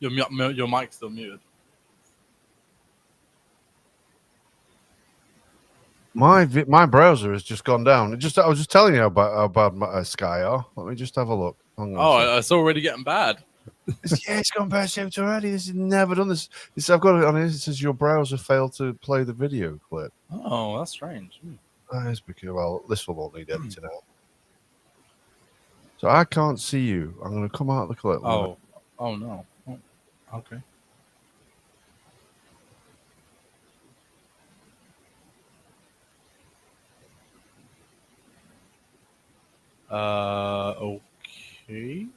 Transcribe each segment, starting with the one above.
Your mic's still muted. My browser has just gone down. I was just telling you about how bad my Sky are. Let me just have a look. It's already getting bad. It's gone bad shaped already. This has never done this. I've got it on here. It says your browser failed to play the video clip. Oh, that's strange. That is because this one won't need editing out. So I can't see you. I'm going to come out of the clip. Oh no. Oh, okay. Okay.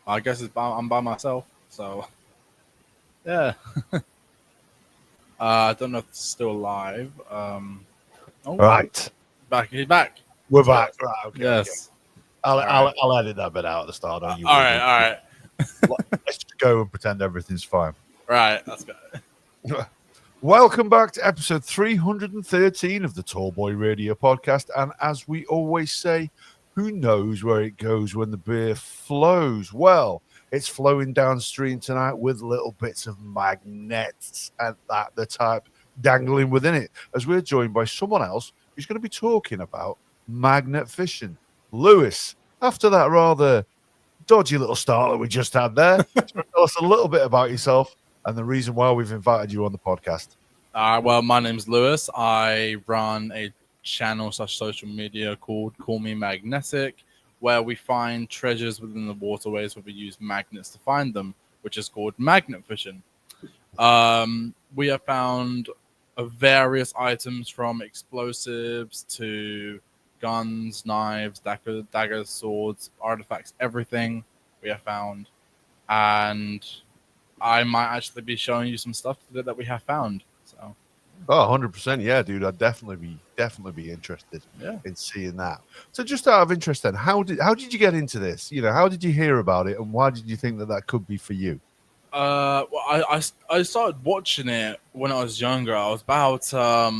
I guess I'm by myself, so yeah. I don't know if it's still live. Right. He's back. We're back. Right. Okay. Yes. Okay. I'll edit that bit out at the start. Don't you all right. Let's just go and pretend everything's fine. Right. Let's go. Welcome back to episode 313 of the Tallboy Radio Podcast. And as we always say, who knows where it goes when the beer flows? Well, it's flowing downstream tonight with little bits of magnets and the type dangling within it, as we're joined by someone else who's going to be talking about magnet fishing. Lewis, after that rather dodgy little start that we just had there, tell us a little bit about yourself and the reason why we've invited you on the podcast. Well, my name's Lewis. I run a channel / social media called Call Me Magnetic, where we find treasures within the waterways where we use magnets to find them, which is called magnet fishing. We have found various items from explosives to guns, knives, daggers, swords, artifacts, everything we have found. And I might actually be showing you some stuff today that we have found. So, 100%, yeah, dude. I'd definitely be interested in seeing that. So, just out of interest, then, how did you get into this? How did you hear about it, and why did you think that could be for you? Well, I started watching it when I was younger. I was about I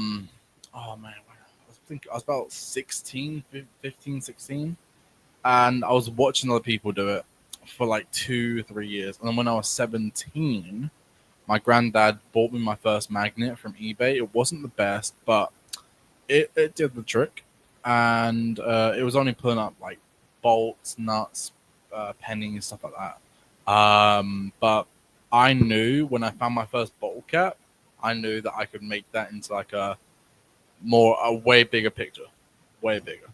was about 16, 15, 16, and I was watching other people do it for like 2-3 years. And then when I was 17, my granddad bought me my first magnet from eBay. It wasn't the best, but it did the trick. And it was only pulling up like bolts, nuts, pennies, stuff like that. But I knew when I found my first bottle cap, I knew that I could make that into like a way bigger picture. Way bigger.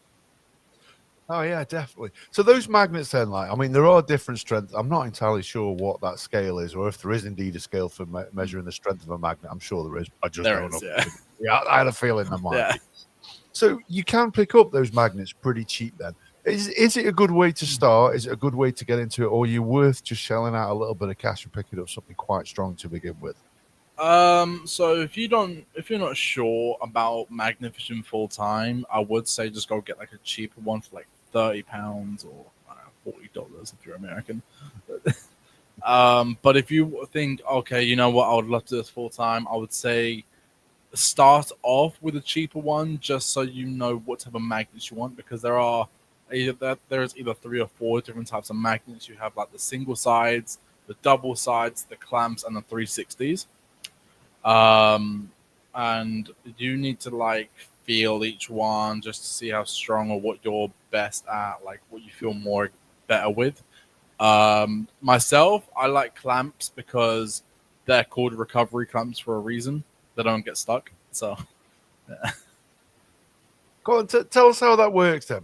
Oh, yeah, definitely. So those magnets then, there are different strengths. I'm not entirely sure what that scale is, or if there is indeed a scale for measuring the strength of a magnet. I'm sure there is. I just don't know. Yeah, I had a feeling there might be. So you can pick up those magnets pretty cheap then. Is it a good way to start? Is it a good way to get into it? Or are you worth just shelling out a little bit of cash and picking up something quite strong to begin with? So if you're not sure about magnet fishing full time, I would say just go get like a cheaper one for like £30 or $40 if you're American. But if you think, okay, you know what, I would love to do this full time, I would say start off with a cheaper one just so you know what type of magnets you want, because there's either 3 or 4 different types of magnets. You have like the single sides, the double sides, the clamps, and the 360s. And you need to like feel each one just to see how strong or what you're best at, like what you feel better with. Myself, I like clamps because they're called recovery clamps for a reason. They don't get stuck. So, yeah. Go on, tell us how that works then.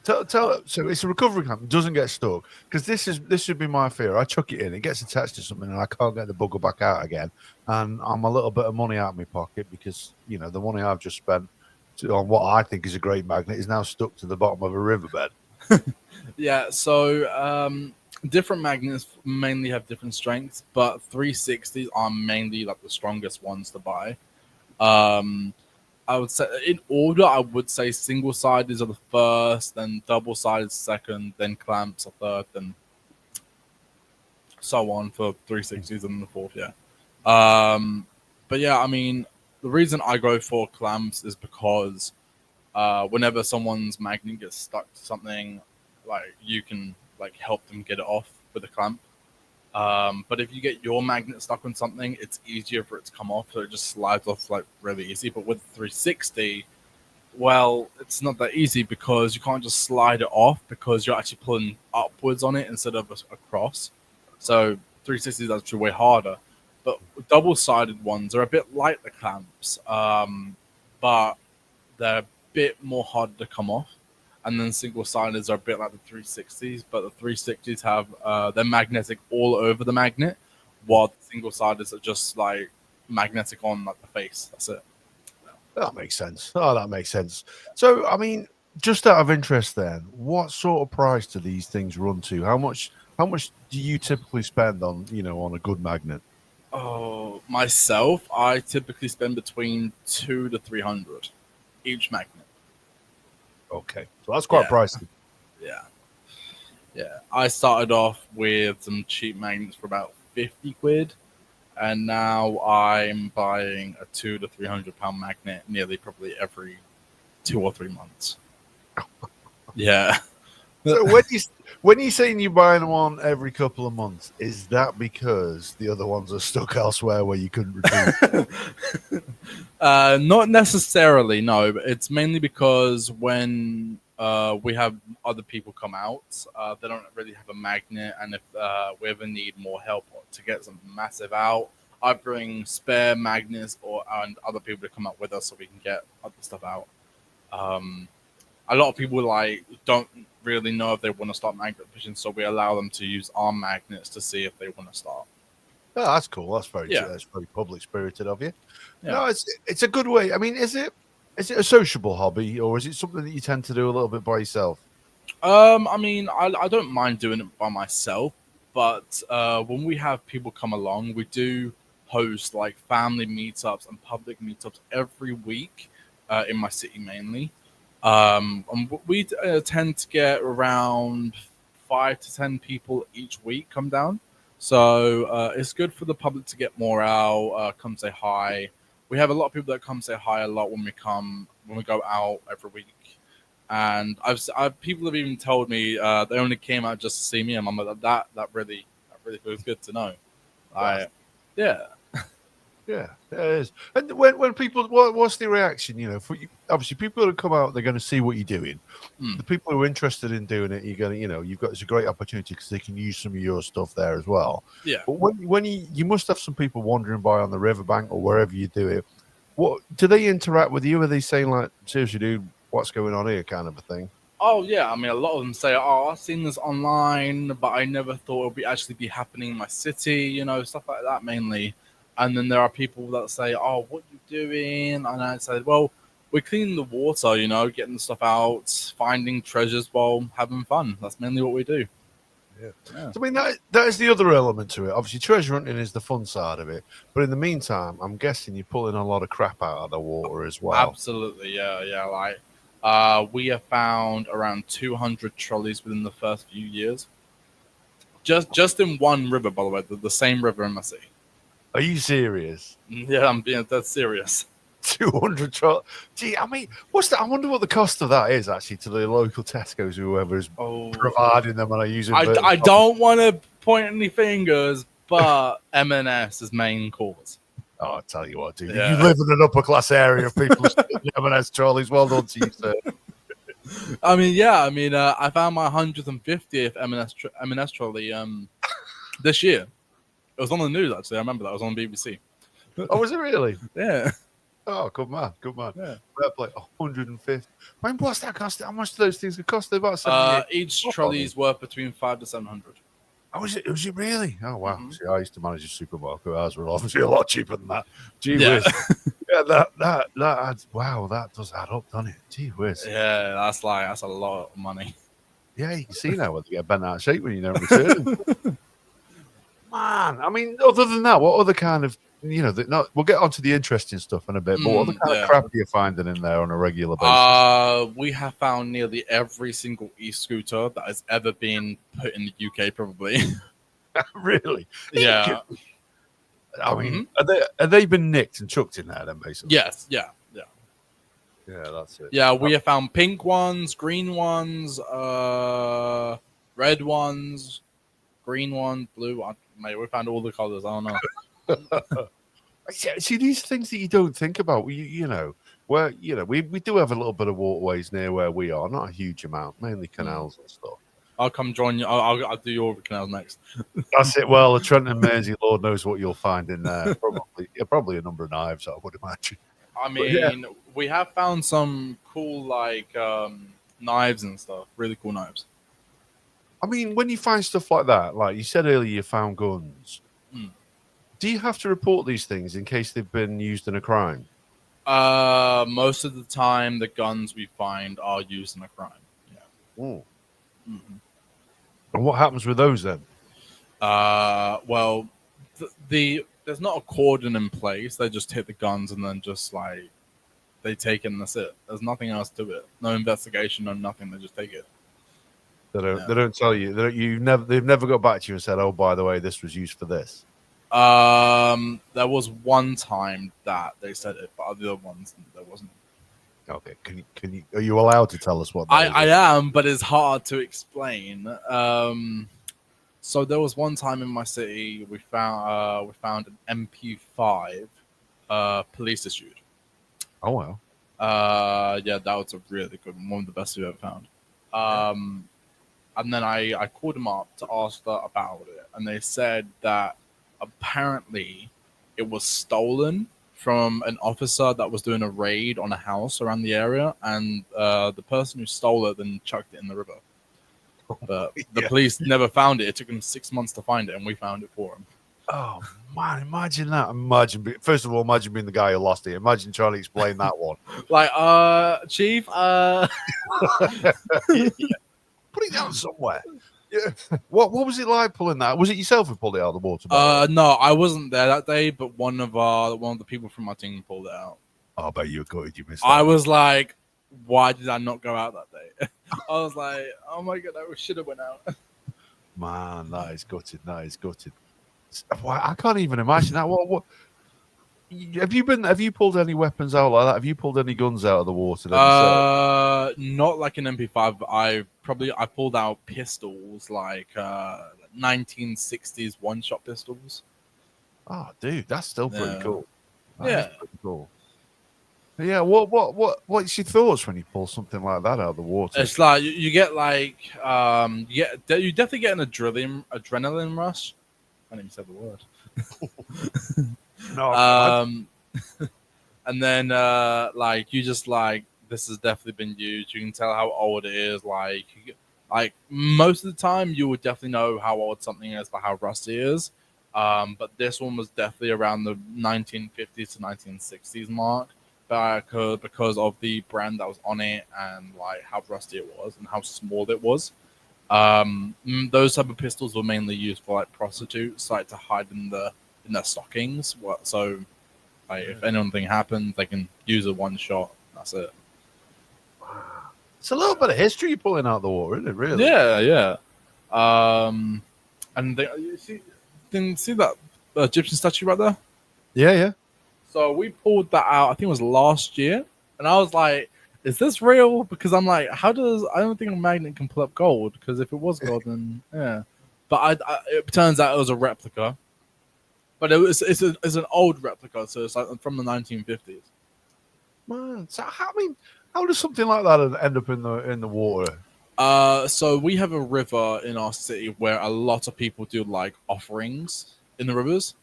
So it's a recovery clamp. It doesn't get stuck, because this should be my fear. I chuck it in, it gets attached to something, and I can't get the bugger back out again. And I'm a little bit of money out of my pocket because the money I've just spent on what I think is a great magnet is now stuck to the bottom of a riverbed. Yeah. So different magnets mainly have different strengths, but 360s are mainly like the strongest ones to buy. I would say in order, I would say single sided are the first, then double sided second, then clamps are third, then so on for 360s and the fourth. Yeah. But yeah, the reason I go for clamps is because whenever someone's magnet gets stuck to something, like you can like help them get it off with a clamp. But if you get your magnet stuck on something, it's easier for it to come off, so it just slides off like really easy. But with 360, well, it's not that easy because you can't just slide it off because you're actually pulling upwards on it instead of across. So 360 is actually way harder. But double-sided ones are a bit like the clamps, but they're a bit more harder to come off. And then single-sided are a bit like the 360s, but the 360s have they're magnetic all over the magnet, while the single-sided are just like magnetic on like the face. That's it. That makes sense. Oh, that makes sense. So, I mean, just out of interest, then, what sort of price do these things run to? How much do you typically spend on on a good magnet? Oh, myself, I typically spend between 200 to 300 each magnet. Okay, so that's quite pricey. Yeah. I started off with some cheap magnets for about 50 quid, and now I'm buying a 200 to 300 pound magnet nearly probably every 2 or 3 months. Yeah. So when you're saying you're buying one every couple of months, is that because the other ones are stuck elsewhere where you couldn't retrieve? Not necessarily, no. But it's mainly because when we have other people come out, they don't really have a magnet, and if we ever need more help to get something massive out, I bring spare magnets and other people to come out with us so we can get other stuff out. A lot of people don't really know if they want to start magnet fishing, so we allow them to use our magnets to see if they want to start. Oh, that's cool. That's very public spirited of you. Yeah. No, it's a good way. I mean, is it a sociable hobby, or is it something that you tend to do a little bit by yourself? I mean, I don't mind doing it by myself, but when we have people come along, we do host like family meetups and public meetups every week in my city mainly. And we tend to get around 5 to 10 people each week come down. So it's good for the public to get more out, come say hi. We have a lot of people that come say hi a lot when we go out every week. And people have even told me they only came out just to see me, and I'm like, that really feels good to know. Yeah. Yeah, it is. And when people, what's the reaction? Obviously, people that come out, they're going to see what you're doing. The people who are interested in doing it, you're going to, it's a great opportunity because they can use some of your stuff there as well. Yeah. But when you must have some people wandering by on the riverbank or wherever you do it. What do they interact with you? Are they saying like, seriously, dude, what's going on here, kind of a thing? Oh yeah, I mean, a lot of them say, "Oh, I've seen this online, but I never thought it would actually be happening in my city." Stuff like that mainly. And then there are people that say, "Oh, what are you doing?" And I said, "Well, we're cleaning the water, getting the stuff out, finding treasures while having fun. That's mainly what we do." Yeah. So, I mean, that is the other element to it. Obviously, treasure hunting is the fun side of it. But in the meantime, I'm guessing you're pulling a lot of crap out of the water as well. Absolutely, yeah. We have found around 200 trolleys within the first few years. Just in one river, by the way, the same river in my city. Are you serious? Yeah, I'm being dead serious. 200 trolleys. Gee, I mean, what's that? I wonder what the cost of that is actually to the local Tesco's or whoever's providing them and I use it. I don't want to point any fingers, but M&S is main cause. Oh, I tell you what, dude. Yeah. You live in an upper class area of people M&S trolleys. Well done to you, sir. I mean, I found my 150th M&S trolley this year. It was on the news, actually. I remember that. It was on BBC. Oh, was it really? Yeah. Oh, good man. Yeah. Like 150. I mean, what's that cost? How much do those things cost? They're about 70. Each trolley is worth between 500 to 700. Oh, was it really? Oh, wow. Mm-hmm. See, I used to manage a supermarket. Ours were obviously a lot cheaper than that. Gee whiz. Yeah, that adds, wow, that does add up, doesn't it? Gee whiz. Yeah, that's a lot of money. Yeah, you can see now whether you get bent out of shape when you don't return. Man, I mean, other than that, what other kind of, we'll get onto the interesting stuff in a bit, but what other kind of crap are you finding in there on a regular basis? We have found nearly every single e-scooter that has ever been put in the UK, probably. Really? Yeah. I mean, have they been nicked and chucked in there then, basically? Yes, yeah. Yeah, that's it. Yeah, we have found pink ones, green ones, red ones, green ones, blue. Mate, we found all the colors. I don't know. See, these are things that you don't think about. Where we do have a little bit of waterways near where we are, not a huge amount, mainly canals and stuff. I'll come join you. I'll do your canals next. That's it. Well, the Trent and Mersey, Lord knows what you'll find in there. Probably a number of knives, I would imagine. I mean, we have found some cool knives and stuff. Really cool knives. I mean, when you find stuff like that, like you said earlier, you found guns. Do you have to report these things in case they've been used in a crime? Most of the time, the guns we find are used in a crime. Yeah. Mm-hmm. And what happens with those then? Well, there's not a cordon in place. They just hit the guns and then just like they take it and that's it. There's nothing else to it. No investigation, no nothing. They just take it. They don't tell you. They've never got back to you and said, "Oh, by the way, this was used for this." There was one time that they said it, but other ones there wasn't. Okay, can you? Are you allowed to tell us what? I am, but it's hard to explain. So there was one time in my city we found an MP5, police issued. Oh wow. Yeah, that was a really good one of the best we've ever found. And then I called them up to ask them about it, and they said that apparently it was stolen from an officer that was doing a raid on a house around the area, and the person who stole it then chucked it in the river. But the police never found it. It took them 6 months to find it, and we found it for them. Oh man, imagine that. First of all, imagine being the guy who lost it. Imagine trying to explain that one. Like, Chief, put it down somewhere. Yeah. What was it like pulling that? Was it yourself who pulled it out of the water? No, I wasn't there that day, but one of the people from my team pulled it out. Oh, I bet you were gutted you missed that. I was like, why did I not go out that day? I was like, oh my god, I should have went out. Man, that is gutted. I can't even imagine that. What have you pulled any weapons out like that? Have you pulled any guns out of the water? Not like an MP5, but I pulled out pistols, like 1960s one-shot pistols. Oh, dude, that's still pretty cool. That's pretty cool. Yeah, what's your thoughts when you pull something like that out of the water? It's like you get like you definitely get an adrenaline rush. I didn't even say the word. No. And then like you just like this has definitely been used. You can tell how old it is. Like most of the time, you would definitely know how old something is by how rusty it is. But this one was definitely around the 1950s to 1960s mark, because of the brand that was on it and like how rusty it was and how small it was. Those type of pistols were mainly used for like prostitutes, like to hide in their stockings. So, like if anything happens, they can use a one shot. That's it. It's a little bit of history you're pulling out the water, isn't it? Really? Yeah. And you see that Egyptian statue right there? Yeah. So we pulled that out. I think it was last year, and I was like, "Is this real?" Because I'm like, I don't think a magnet can pull up gold. Because if it was gold, then yeah. But it turns out it was a replica. But it's an old replica, so it's like from the 1950s. Man, so how does something like that end up in the water? So we have a river in our city where a lot of people do like offerings in the rivers.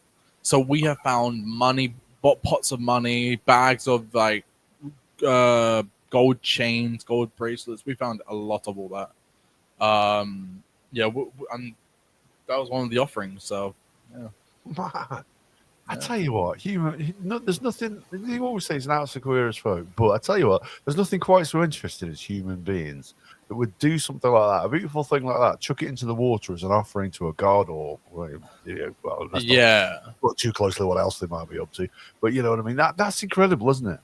So we have found money, pots of money, bags of like gold chains, gold bracelets. We found a lot of all that. And that was one of the offerings. So yeah. Man, I tell you what, there's nothing. You always say it's an out of queer as folk, but I tell you what, there's nothing quite so interesting as human beings that would do something like that, a beautiful thing like that, chuck it into the water as an offering to a god, or not too closely what else they might be up to, but you know what I mean. That's incredible, isn't it?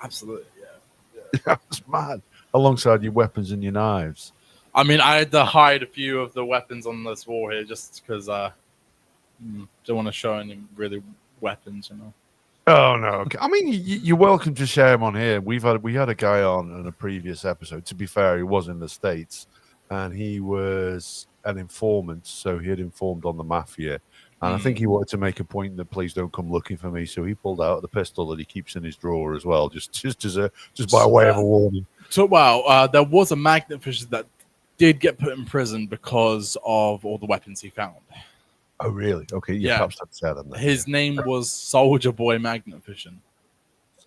Absolutely, yeah. That's mad. Alongside your weapons and your knives. I mean, I had to hide a few of the weapons on this wall here just because don't want to show any really weapons, you know. Oh no! Okay. I mean, you're welcome to share them on here. We had a guy on in a previous episode. To be fair, he was in the States, and he was an informant, so he had informed on the mafia. And I think he wanted to make a point that please don't come looking for me. So he pulled out the pistol that he keeps in his drawer as well, just by way of a warning. So there was a magnet fisher that did get put in prison because of all the weapons he found. Oh, really? Okay, yeah. Perhaps that's sad. His name was Soldier Boy Magnet Fishing.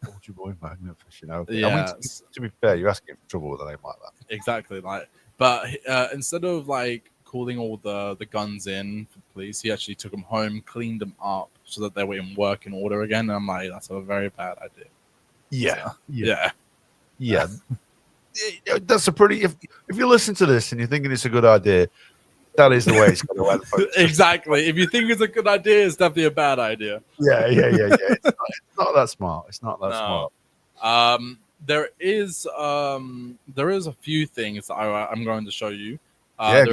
Soldier Boy Magnet Fishing. Okay. Yeah. I mean, to be fair, you're asking for trouble with a name like that. Exactly. But instead of calling all the guns in for the police, he actually took them home, cleaned them up so that they were in working order again. And I'm like, that's a very bad idea. Yeah. So, yeah. That's a pretty. If you listen to this and you're thinking it's a good idea, that is the way it's going to end. Exactly. If you think it's a good idea, it's definitely a bad idea. Yeah. It's not that smart. It's not that smart. There is a few things that I'm going to show you. I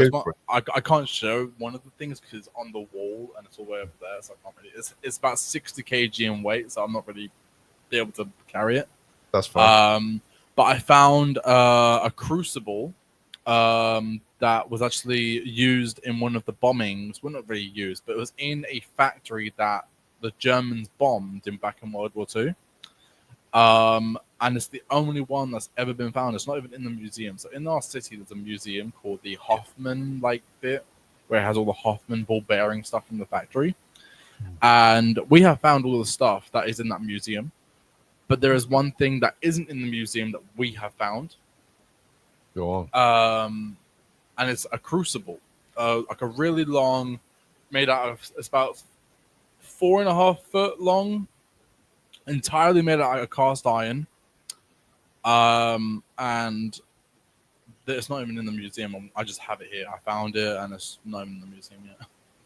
can't show one of the things because it's on the wall and it's all the way over there. So I can't really. It's about 60 kg in weight, so I'm not really be able to carry it. That's fine. But I found a crucible that was actually used in one of the bombings. Well, not really used, but it was in a factory that the Germans bombed back in World War II. And it's the only one that's ever been found. It's not even in the museum. So in our city, there's a museum called the Hoffman bit, where it has all the Hoffman ball bearing stuff from the factory. And we have found all the stuff that is in that museum. But there is one thing that isn't in the museum that we have found. Go on. And it's a crucible, like a really long, made out of, it's about 4.5 foot long, entirely made out of cast iron. And it's not even in the museum. I just have it here. I found it, and it's not even in the museum yet.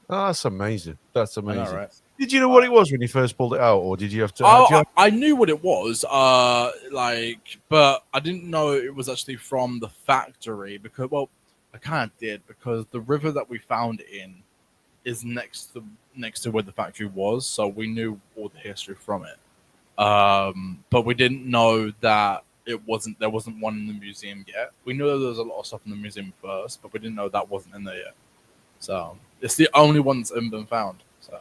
Oh, that's amazing. That's amazing. Know, right? Did you know what it was when you first pulled it out, or did you have to? I knew what it was, but I didn't know it was actually from the factory because, well, I kind of did because the river that we found it in is next to where the factory was, so we knew all the history from it. But we didn't know that there wasn't one in the museum yet. We knew there was a lot of stuff in the museum first, but we didn't know that wasn't in there yet. So it's the only one that's ever been found. So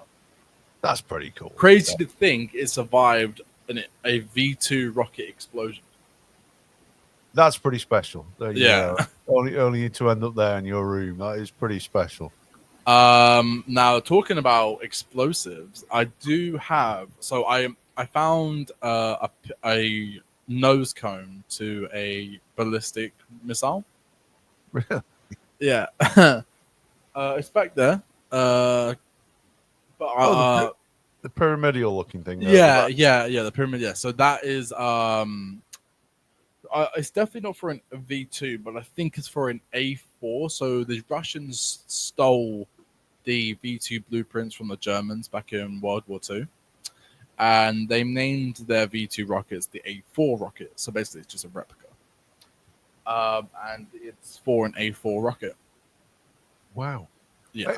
that's pretty cool. Crazy to think it survived a V2 rocket explosion. That's pretty special. Yeah. Only to end up there in your room. That is pretty special. Now talking about explosives, I do have. So I found a nose cone to a ballistic missile. Really? Yeah. It's back there. But the pyramidal looking thing. Yeah, the pyramid. Yeah, so that is it's definitely not for a V2, but I think it's for an A4. So the Russians stole the V2 blueprints from the Germans back in World War II, and they named their V2 rockets the A4 rocket. So basically, it's just a replica, and it's for an A4 rocket. Wow. Yeah.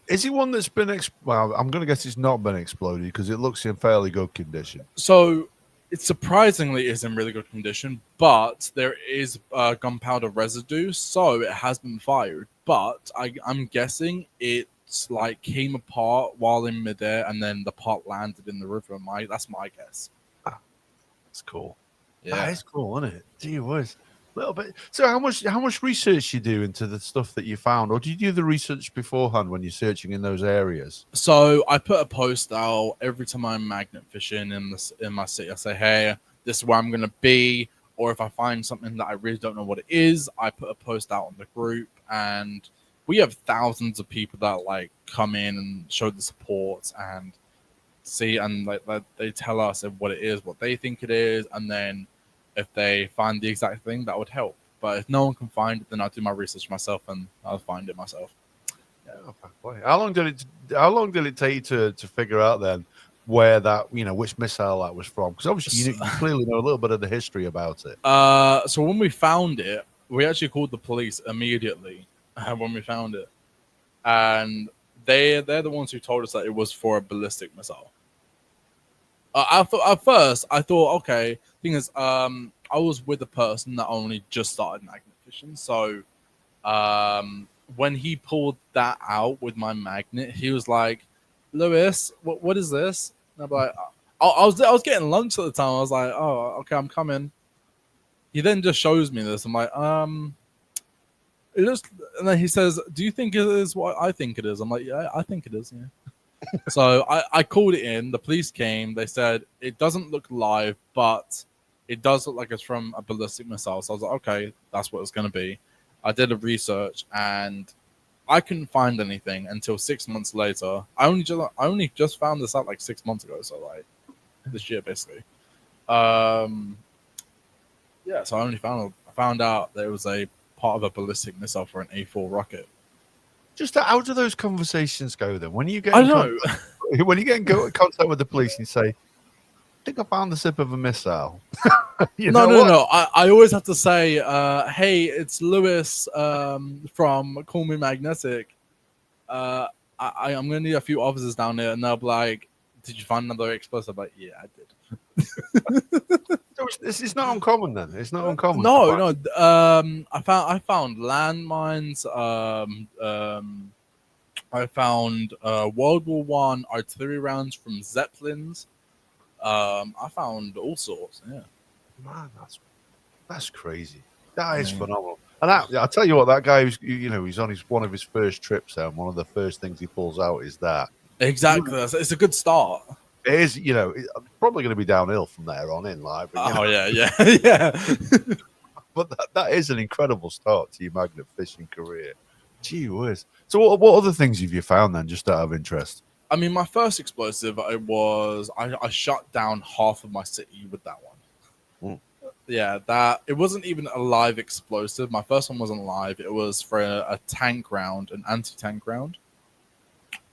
Is it one that's been well, I'm going to guess it's not been exploded because it looks in fairly good condition. So it surprisingly is in really good condition, but there is gunpowder residue, so it has been fired. But I'm guessing it's came apart while in midair, and then the part landed in the river. That's my guess. That's cool. Yeah, that is cool, isn't it? Gee whiz. Little bit. So how much research you do into the stuff that you found, or do you do the research beforehand when you're searching in those areas? So I put a post out every time I'm magnet fishing in my city. I say, hey, this is where I'm gonna be, or if I find something that I really don't know what it is, I put a post out on the group, and we have thousands of people that come in and show the support and see, and they tell us what it is, what they think it is, and then if they find the exact thing, that would help. But if no one can find it, then I'll do my research myself and I'll find it myself. Yeah. How long did it take you to figure out then where that, which missile that was from? Because obviously you clearly know a little bit of the history about it. So when we found it, we actually called the police immediately when we found it, and they're the ones who told us that it was for a ballistic missile. At first, I thought, okay. Thing is, I was with a person that only just started magnet fishing, so When he pulled that out with my magnet, he was like, "Lewis, what is this?" And I'm like, I was getting lunch at the time. I was like, "Oh, okay, I'm coming." He then just shows me this. I'm like, it looks, and then he says, "Do you think it is what I think it is?" I'm like, "Yeah, I think it is." Yeah. So I called it in. The police came. They said it doesn't look live, but it does look like it's from a ballistic missile. So I was like, okay, that's what it's going to be. I did a research and I couldn't find anything until 6 months later. I only just found this out like 6 months ago. So like this year basically. Yeah. So I found out that it was a part of a ballistic missile for an A4 rocket. Just how do those conversations go then? When you get I in don't contact, know. when you get in contact with the police and you say, "I think I found the tip of a missile." You No, know no, what? no. I always have to say, hey, it's Lewis from Call Me Magnetic. I'm going to need a few officers down there. And they'll be like, did you find another explosive? I'm like, yeah, I did. So it's not uncommon then. It's not uncommon. No, no. I found landmines. I found World War One artillery rounds from Zeppelins. I found all sorts. Yeah. Man, that's crazy. That is mean, phenomenal. And I'll tell you what, that guy who's he's on one of his first trips there, and one of the first things he pulls out is that. exactly. It's a good start. It is, it's probably going to be downhill from there on in, like. But, Yeah, yeah. but that is an incredible start to your magnet fishing career. Gee whiz. So what other things have you found then, just out of interest? I mean, my first explosive, I shut down half of my city with that one. Mm. Yeah, that it wasn't even a live explosive. My first one wasn't live. It was for a tank round, an anti-tank round.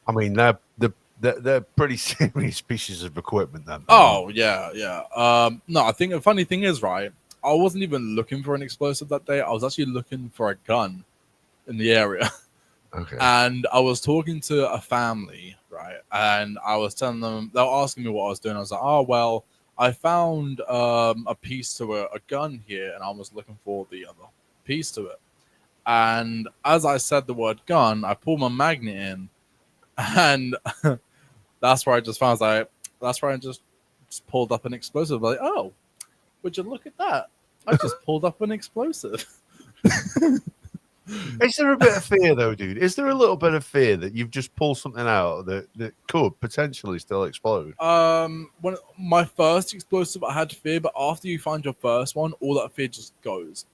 I mean, they're pretty serious pieces of equipment then. Oh yeah, yeah. No, I think the funny thing is, right, I wasn't even looking for an explosive that day. I was actually looking for a gun in the area. Okay. And I was talking to a family, right? And I was telling them, they were asking me what I was doing. I was like, oh, well, I found a piece to a gun here, and I was looking for the other piece to it. And as I said the word gun, I pulled my magnet in, and that's where I just found, that's where I just pulled up an explosive. Like, oh, would you look at that? I just pulled up an explosive. Is there a bit of fear though, dude? Is there a little bit of fear that you've just pulled something out that could potentially still explode? When my first explosive, I had fear, but after you find your first one, all that fear just goes.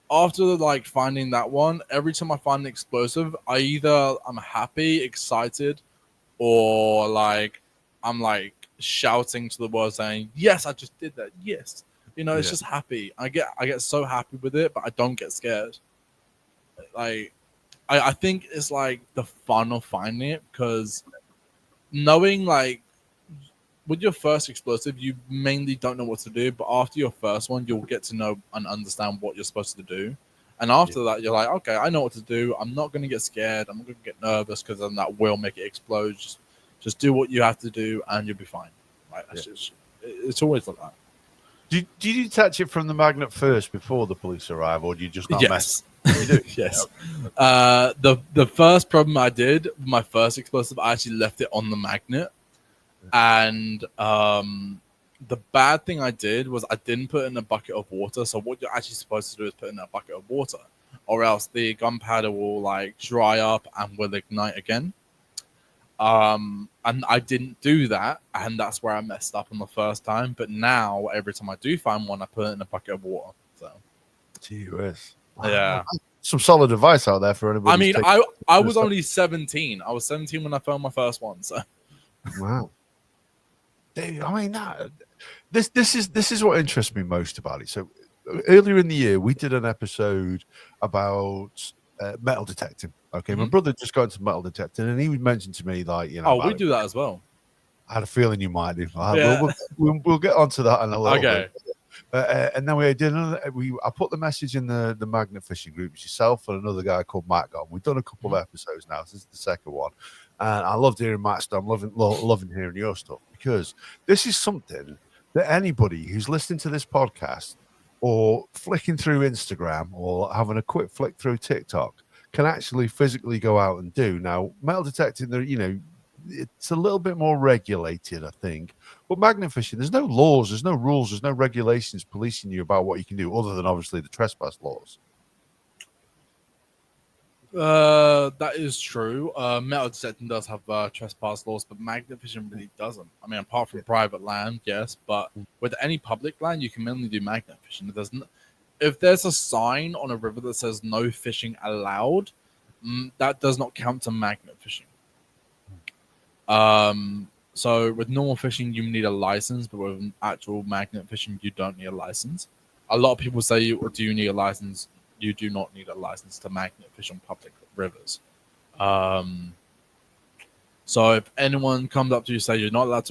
After like finding that one, every time I find an explosive, I'm happy, excited, or like I'm like shouting to the world saying, "Yes, I just did that." Yes, it's just happy. I get so happy with it, but I don't get scared. Like I think it's like the fun of finding it, because knowing like with your first explosive, you mainly don't know what to do, but after your first one, you'll get to know and understand what you're supposed to do. And after that, you're like, okay, I know what to do. I'm not going to get scared. I'm not going to get nervous, because then that will make it explode. Just do what you have to do, and you'll be fine. Like it's always like that. Do you detach it from the magnet first before the police arrive, or do you just not mess? You do. Yes. The first problem I did with my first explosive, I actually left it on the magnet, and the bad thing I did was I didn't put it in a bucket of water. So what you're actually supposed to do is put in a bucket of water, or else the gunpowder will like dry up and will ignite again. And I didn't do that, and that's where I messed up on the first time. But now every time I do find one, I put it in a bucket of water. So, Gee whiz. Yeah. Some solid advice out there for anybody. I mean, I was only 17. I was 17 when I found my first one. So, wow. I mean, this is what interests me most about it. So, earlier in the year, we did an episode about metal detecting. Okay, my brother just got into metal detecting, and he mentioned to me like, we do that as well. I had a feeling you might do. Yeah. We'll get onto that in a little bit. And then we did I put the message in the magnet fishing group. It's yourself and another guy called Matt Gone. We've done a couple of episodes now. This is the second one, and I loved hearing Matt's stuff. I'm loving hearing your stuff, because this is something that anybody who's listening to this podcast or flicking through Instagram or having a quick flick through TikTok can actually physically go out and do. Now, metal detecting, it's a little bit more regulated, I think. But magnet fishing, there's no laws, there's no rules, there's no regulations policing you about what you can do, other than obviously the trespass laws. That is true. Metal detecting does have trespass laws, but magnet fishing really doesn't. I mean, apart from private land, yes, but with any public land, you can only do magnet fishing. It doesn't. If there's a sign on a river that says "No fishing allowed," that does not count to magnet fishing. So with normal fishing, you need a license, but with actual magnet fishing, you don't need a license. A lot of people say, "Do you need a license?" You do not need a license to magnet fish on public rivers. So if anyone comes up to you and say you're not allowed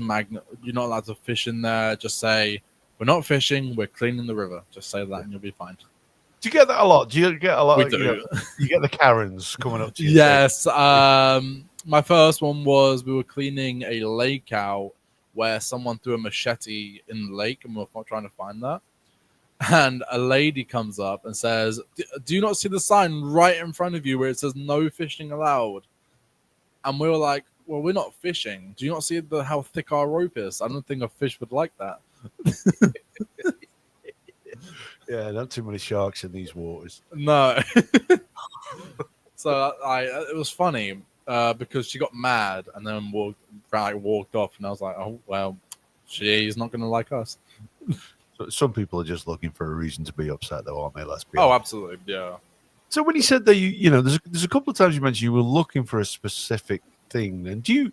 to fish in there, just say we're not fishing, we're cleaning the river. Just say that and you'll be fine. Do you get that a lot? Do you get a lot? We do. You get the Karens coming up to you. Yes. My first one was we were cleaning a lake out where someone threw a machete in the lake and we were trying to find that. And a lady comes up and says, "Do you not see the sign right in front of you where it says no fishing allowed?" And we were like, "Well, we're not fishing. Do you not see how thick our rope is? I don't think a fish would like that." Yeah, not too many sharks in these waters. No. So it was funny because she got mad and then walked off, and I was like, "Oh well, she's not going to like us." So some people are just looking for a reason to be upset, though, aren't they? Let's be honest. honest. Absolutely, yeah. So when you said that there's a couple of times you mentioned you were looking for a specific thing, and do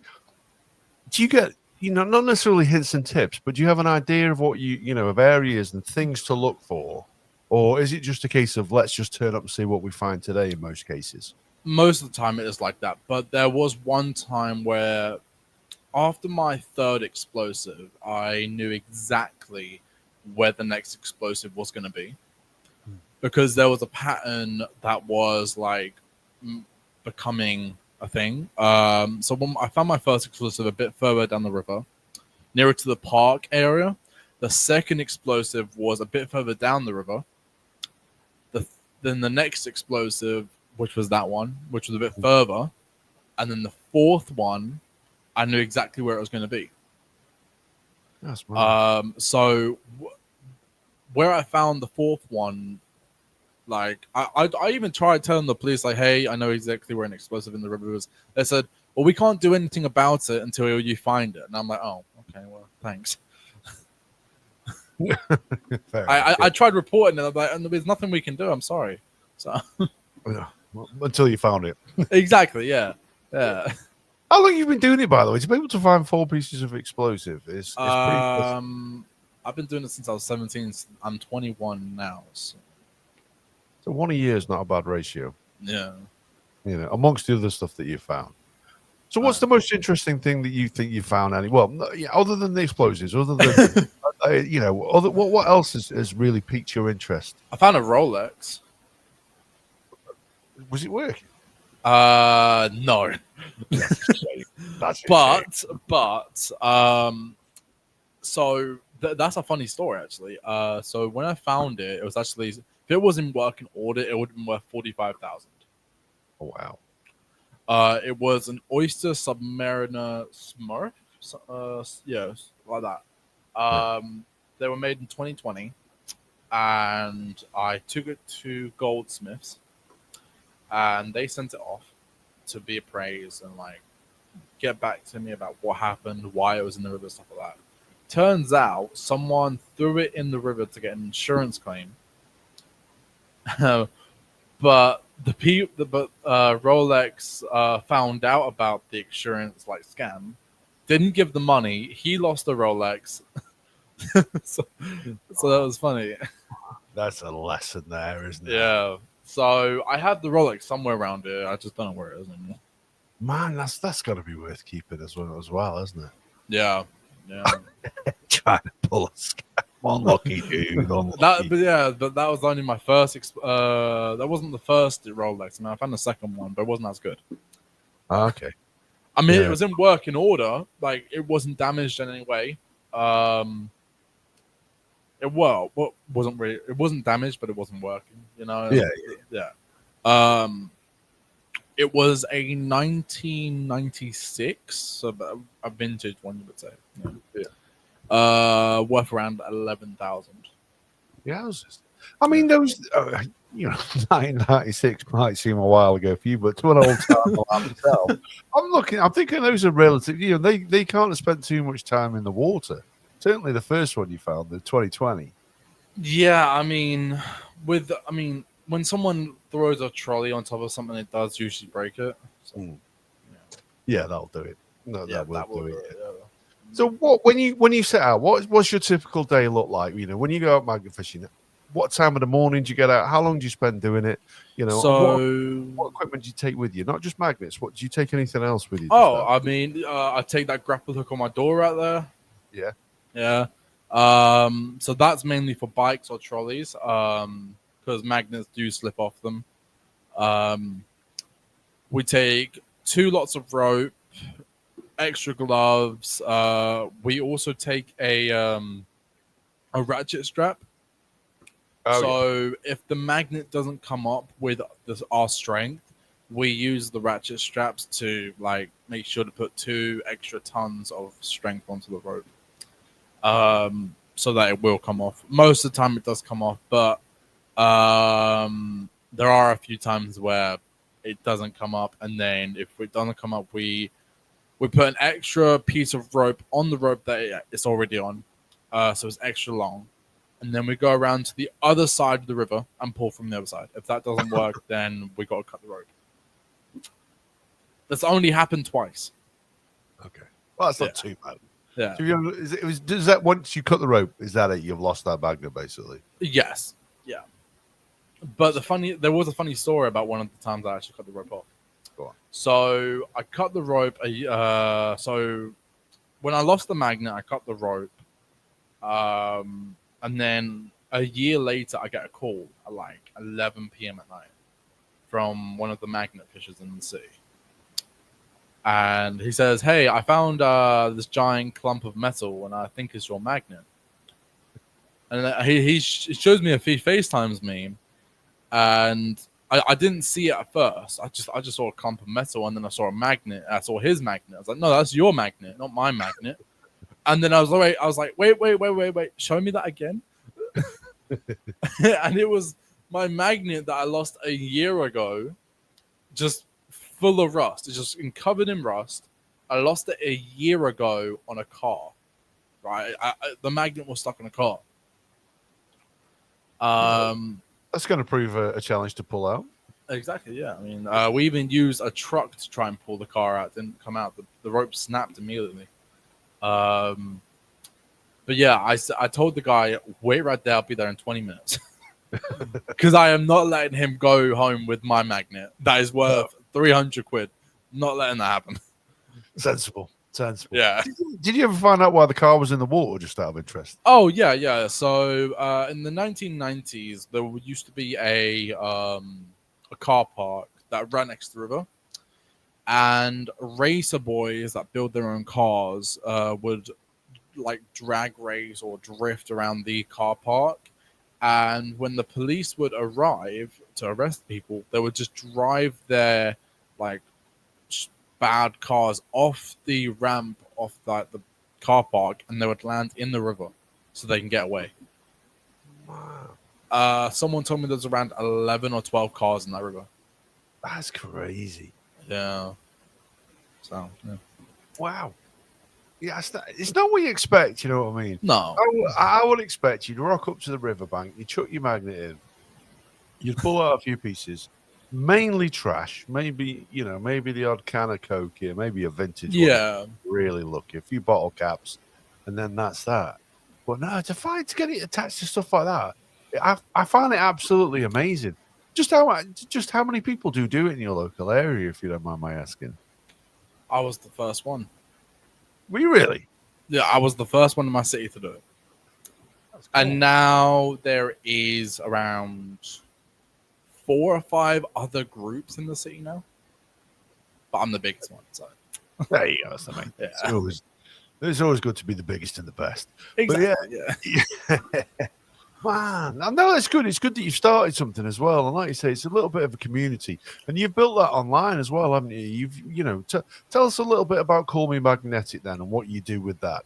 you get not necessarily hints and tips, but do you have an idea of what of areas and things to look for, or is it just a case of let's just turn up and see what we find today? In most cases, most of the time it is like that, but there was one time where after my third explosive, I knew exactly where the next explosive was going to be, because there was a pattern that was like becoming a thing. So when I found my first explosive a bit further down the river, nearer to the park area, the second explosive was a bit further down the river. Then the next explosive, which was that one, which was a bit further, and then the fourth one, I knew exactly where it was going to be. That's So where I found the fourth one, like I even tried telling the police, like, "Hey, I know exactly where an explosive in the river is." They said, "Well, we can't do anything about it until you find it." And I'm like, "Oh, okay, well, thanks." I tried reporting it, like, and there's nothing we can do. I'm sorry. So until you found it. Exactly, yeah. How long have you been doing it, by the way? To be able to find 4 pieces of explosive is pretty I've been doing it since I was 17. I'm 21 now. So 1 a year is not a bad ratio. Yeah. Amongst the other stuff that you found. So what's the most interesting thing that you think you found, Annie? Well, other than the explosives, other than, what else has really piqued your interest? I found a Rolex. Was it working? No. That's so that's a funny story, actually. So when I found it, it was actually, if it was in working order, it would have been worth $45,000. Oh, wow. It was an Oyster Submariner Smurf. Like that. They were made in 2020, and I took it to Goldsmiths, and they sent it off to be appraised and like get back to me about what happened, why it was in the river, stuff like that. Turns out someone threw it in the river to get an insurance claim, but Rolex found out about the insurance scam, didn't give the money. He lost the Rolex, so that was funny. That's a lesson there, isn't it? Yeah. So I have the Rolex somewhere around here. I just don't know where it is anymore. Man, that's got to be worth keeping as well, isn't it? Yeah. Trying to pull a scam. Unlucky, dude. But that was only my first. That wasn't the first Rolex. I found the second one, but it wasn't as good. Okay. I mean, it was in working order. Like, it wasn't damaged in any way. It wasn't damaged, but it wasn't working. You know. Yeah, Yeah. It was a 1996, so a vintage one, you would say. Yeah. Worth around 11,000. Yeah, I mean, those, 1996 might seem a while ago for you, but to an old timer like myself, I'm thinking those are relative. They can't have spent too much time in the water. Certainly the first one you found, the 2020. Yeah, I mean, when someone throws a trolley on top of something, it does usually break it. So, Yeah, that'll do it. No, yeah, that will do it. Yeah. So when you set out, what's your typical day look like? When you go out magnet fishing, what time of the morning do you get out? How long do you spend doing it? And what equipment do you take with you? Not just magnets. What do you take anything else with you? I take that grapple hook on my door out there. Yeah. So that's mainly for bikes or trolleys. Because magnets do slip off them. We take 2 lots of rope, extra gloves. We also take a ratchet strap. If the magnet doesn't come up with our strength, we use the ratchet straps to make sure to put 2 extra tons of strength onto the rope, so that it will come off. Most of the time, it does come off, but there are a few times where it doesn't come up, and then if it doesn't come up, we put an extra piece of rope on the rope that it's already on, so it's extra long. And then we go around to the other side of the river and pull from the other side. If that doesn't work, then we got to cut the rope. That's only happened twice. Okay. Well, that's not too bad. Yeah. So does that once you cut the rope, is that it? You've lost that magnet, basically? Yes. Yeah. But there was a funny story about one of the times I actually cut the rope off. Go on. So I cut the rope. So when I lost the magnet, I cut the rope. And then a year later, I get a call at 11 p.m. at night from one of the magnet fishers in the sea. And he says, "Hey, I found this giant clump of metal, and I think it's your magnet." And he shows me he FaceTimes me, and I didn't see it at first. I just saw a clump of metal, and then I saw a magnet. I saw his magnet. I was like, "No, that's your magnet, not my magnet." And then I was like, wait, show me that again. And it was my magnet that I lost a year ago, just full of rust. It's just covered in rust. I lost it a year ago on a car. Right, the magnet was stuck on a car. That's going to prove a challenge to pull out. Exactly. Yeah. I mean, we even used a truck to try and pull the car out. It didn't come out. The rope snapped immediately. But yeah, I told the guy, wait right there, I'll be there in 20 minutes. Because I am not letting him go home with my magnet that is worth 300 quid. Not letting that happen. Sensible. Yeah. Did you ever find out why the car was in the water, just out of interest? Oh, yeah. So in the 1990s, there used to be a car park that ran next to the river. And racer boys that build their own cars would drag race or drift around the car park. And when the police would arrive to arrest people, they would just drive their bad cars off the ramp off the car park, and they would land in the river so they can get away. Wow. Someone told me there's around 11 or 12 cars in that river. That's crazy. Yeah. So, yeah. Wow. Yeah, it's not what you expect, you know what I mean? No. I would expect you to rock up to the riverbank, you chuck your magnet in, you'd pull out a few pieces, mainly trash, maybe the odd can of Coke here, maybe a vintage one. Really lucky, a few bottle caps, and then that's that. But no, to get it attached to stuff like that, I find it absolutely amazing. Just how many people do it in your local area, if you don't mind my asking? I was the first one. Were you really? Yeah, I was the first one in my city to do it. Cool. And now there is around 4 or 5 other groups in the city now. But I'm the biggest one, so. There you go. That's the main thing. It's always good to be the biggest and the best. Exactly. But yeah. Man, I know it's good. It's good that you've started something as well. And like you say, it's a little bit of a community. And you've built that online as well, haven't you? Tell us a little bit about Call Me Magnetic then and what you do with that.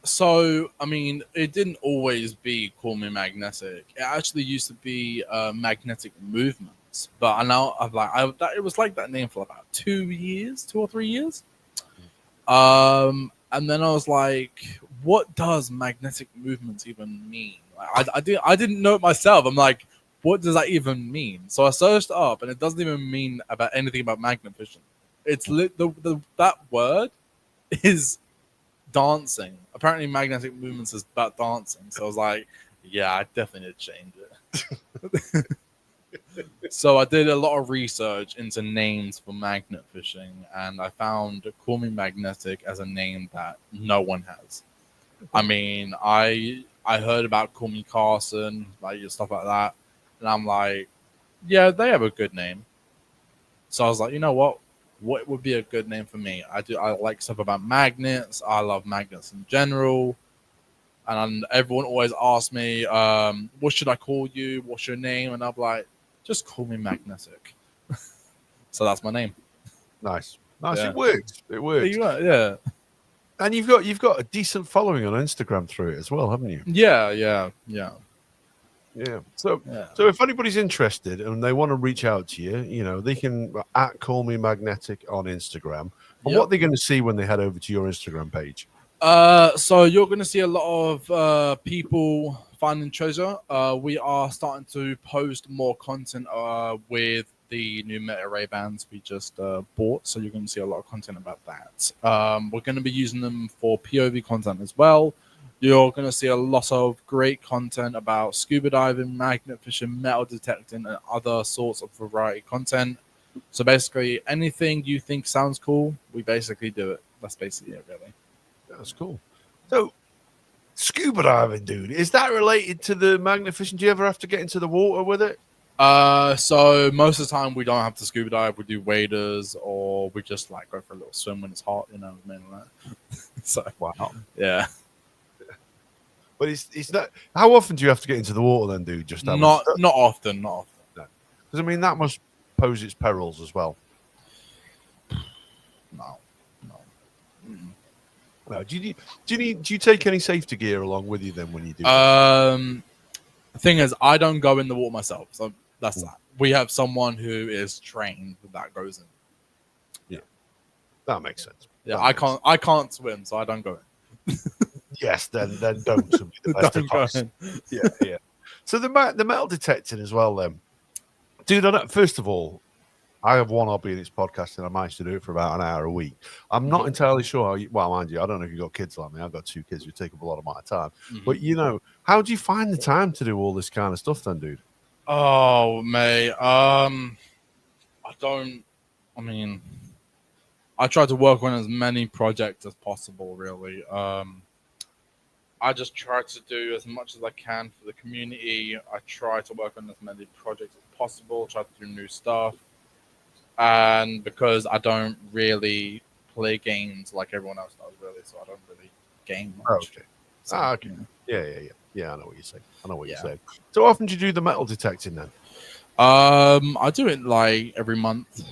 So, I mean, it didn't always be Call Me Magnetic. It actually used to be Magnetic Movements. But I know it was like that name for about 2 or 3 years. And then I was like, what does magnetic movements even mean? Like, I didn't know it myself. I'm like, what does that even mean? So I searched it up, and it doesn't even mean about anything about magnet fishing. It's that word is dancing. Apparently, magnetic movements is about dancing. So I was like, yeah, I definitely need to change it. So I did a lot of research into names for magnet fishing, and I found Call Me Magnetic as a name that no one has. I mean, I heard about Call Me Carson, like stuff like that, and I'm like, yeah, they have a good name. So I was like, you know what? What would be a good name for me? I like stuff about magnets. I love magnets in general. And everyone always asks me, what should I call you? What's your name? And I'm like, just call me Magnetic. So that's my name. Nice. Yeah. It works. Yeah. And you've got a decent following on Instagram through it as well, haven't you? Yeah. So if anybody's interested and they want to reach out to you, they can at Call Me Magnetic on Instagram. And what they're going to see when they head over to your Instagram page. So you're going to see a lot of people finding treasure. We are starting to post more content with the new Meta Ray bands we just bought. So you're going to see a lot of content about that. We're going to be using them for POV content as well. You're going to see a lot of great content about scuba diving, magnet fishing, metal detecting, and other sorts of variety content. So basically, anything you think sounds cool, we basically do it. That's basically it, really. That's cool. So, scuba diving, dude, is that related to the magnet fishing? Do you ever have to get into the water with it? So most of the time we don't have to scuba dive. We do waders, or we just like go for a little swim when it's hot, mainly that. So wow, yeah. But it's not. How often do you have to get into the water then, dude? Just not often. Because I mean that must pose its perils as well. No. No. Do you take any safety gear along with you then when you do? The thing is, I don't go in the water myself, so that's that. We have someone who is trained that goes in. Yeah, that makes sense. Yeah, I can't swim, so I don't go in. Yes, then don't. The best don't advice. go in. Yeah. So the metal detecting as well, then, dude. First of all, I have one hobby and it's podcasting. I managed to do it for about an hour a week. I'm not entirely sure well, mind you, I don't know if you've got kids like me. I've got 2 kids who take up a lot of my time. But how do you find the time to do all this kind of stuff then, dude? Oh, mate. I try to work on as many projects as possible, really. I just try to do as much as I can for the community. I try to work on as many projects as possible, try to do new stuff. And because I don't really play games like everyone else does, really, so I don't really game much. Oh, okay. So, okay. Yeah, I know what you're saying. So often do you do the metal detecting then? I do it like every month.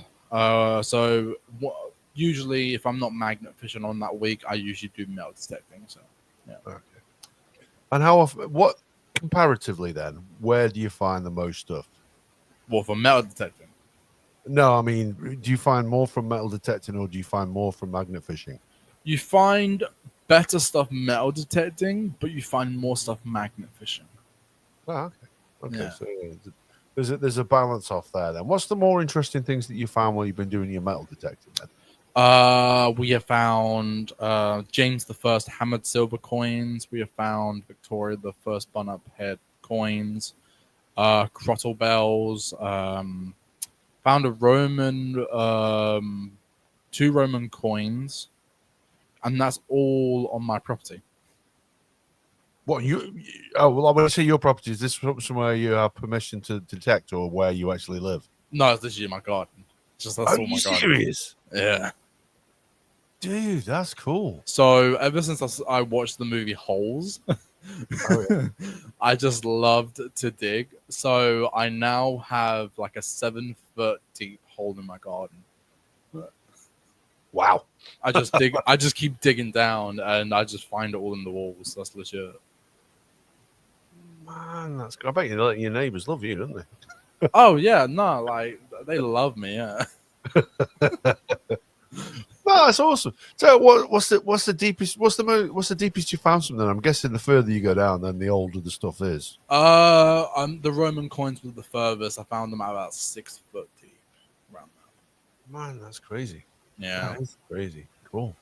Usually if I'm not magnet fishing on that week, I usually do metal detecting. So yeah. Okay. And how often? What comparatively then? Where do you find the most stuff? Well, for metal detecting. No, I mean, do you find more from metal detecting or do you find more from magnet fishing? You find better stuff metal detecting, but you find more stuff magnet fishing. Oh, okay. Yeah. So there's a balance off there then. What's the more interesting things that you found while you've been doing your metal detecting then? We have found James I hammered silver coins. We have found Victoria the First bun up head coins, crottle bells. Found a Roman, 2 Roman coins, and that's all on my property. What well, when I say your property, is this somewhere you have permission to detect or where you actually live? No, it's literally my garden. That's all my garden. Serious? Yeah. Dude, that's cool. So ever since I watched the movie Holes, Oh, yeah. I just loved to dig. So I now have like a 7 foot deep hole in my garden. Wow. I just dig. I just keep digging down, and I just find it all in the walls. That's legit. Man, that's good. I bet your neighbours love you, don't they? Oh yeah, no, like they love me. Yeah. No, that's awesome. So, what's the deepest? What's the deepest you found something? I'm guessing the further you go down, then the older the stuff is. The Roman coins were the furthest. I found them at about 6 foot deep. Around Man, that's crazy. that. Yeah. That's crazy. Cool.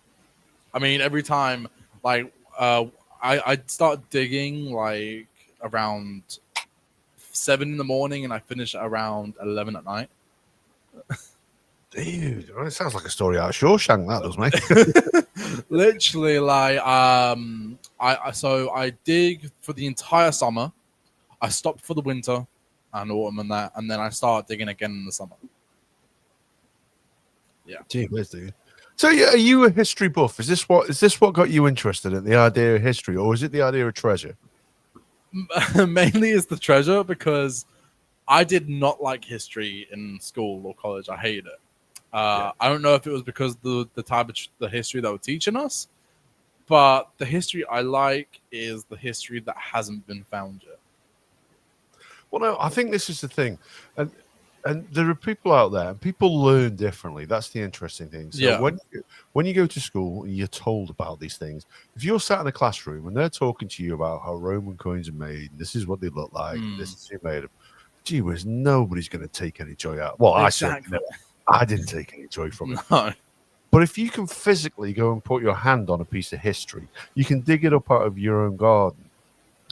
I mean, every time, like, I'd start digging like around 7 in the morning, and I finish at around 11 at night. Dude, it sounds like a story out of Shawshank, that does, mate. Literally, like, I dig for the entire summer. I stop for the winter and autumn and that, and then I start digging again in the summer. Yeah. Gee whiz, dude. So, are you a history buff? Is this what got you interested in the idea of history, or is it the idea of treasure? Mainly is the treasure, because I did not like history in school or college. I hated it. I don't know if it was because the type of the history that were teaching us, but the history I like is the history that hasn't been found yet. Well, no, I think this is the thing, and there are people out there, and people learn differently. That's the interesting thing. So Yeah. when you go to school and you're told about these things, if you're sat in a classroom and they're talking to you about how Roman coins are made, this is what they look like, this is who made them. Gee whiz, nobody's going to take any joy out. Well, Exactly. I didn't take any joy from it. No. But if you can physically go and put your hand on a piece of history, you can dig it up out of your own garden.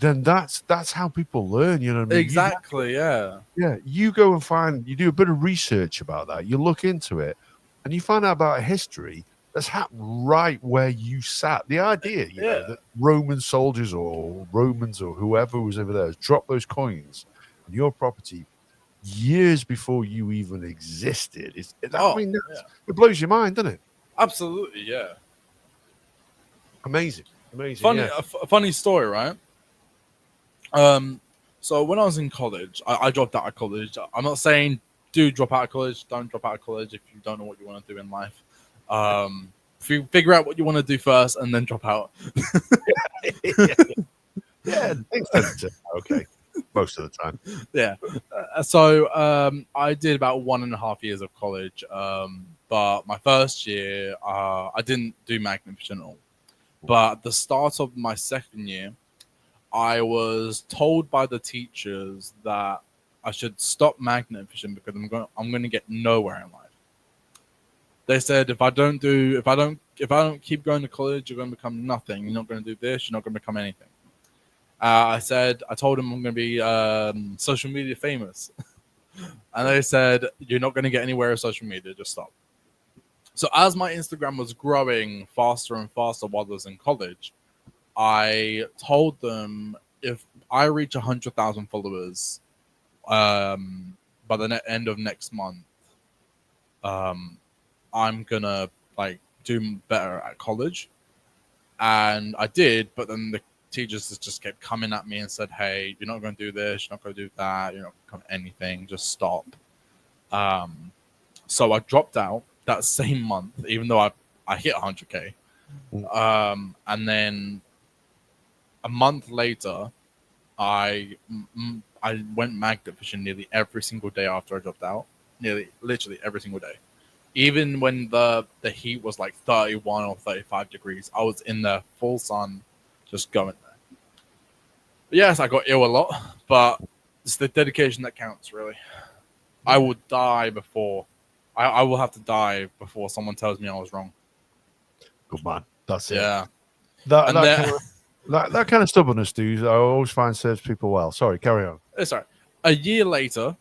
Then that's how people learn. You know what I mean? Exactly. Yeah. Yeah, you go and you do a bit of research about that. You look into it, and you find out about a history that's happened right where you sat. The idea, you know, that Roman soldiers or Romans or whoever was over there dropped those coins on your property years before you even existed. It blows your mind, doesn't it? Absolutely. Yeah. Amazing. Funny, Yeah. a funny story, right? So when I was in college, I dropped out of college. I'm not saying do drop out of college. Don't drop out of college if you don't know what you want to do in life. If you figure out what you want to do first and then drop out. Yeah, things tend to okay most of the time. Yeah. So I did about 1.5 years of college. But my first year, I didn't do magnet fishing at all. But at the start of my second year, I was told by the teachers that I should stop magnet fishing because I'm going to get nowhere in life. They said if I don't keep going to college, you're going to become nothing. You're not going to do this. You're not going to become anything. I told them I'm going to be social media famous, and they said you're not going to get anywhere with social media. Just stop. So as my Instagram was growing faster and faster while I was in college, I told them if I reach 100,000 followers by the end of next month, I'm gonna like do better at college. And I did, but then the teachers just kept coming at me and said, "Hey, you're not going to do this. You're not going to do that. You're not going to become anything. Just stop." So I dropped out that same month, even though I hit 100K. And then a month later, I went magnet fishing nearly every single day after I dropped out. Literally every single day. Even when the heat was like 31 or 35 degrees, I was in the full sun, just going there. But yes, I got ill a lot, but it's the dedication that counts, really. I will die before. I will have to die before someone tells me I was wrong. Good man. That's it. Yeah. That kind of stubbornness, dude, I always find serves people well. Sorry, carry on. Sorry. A year later,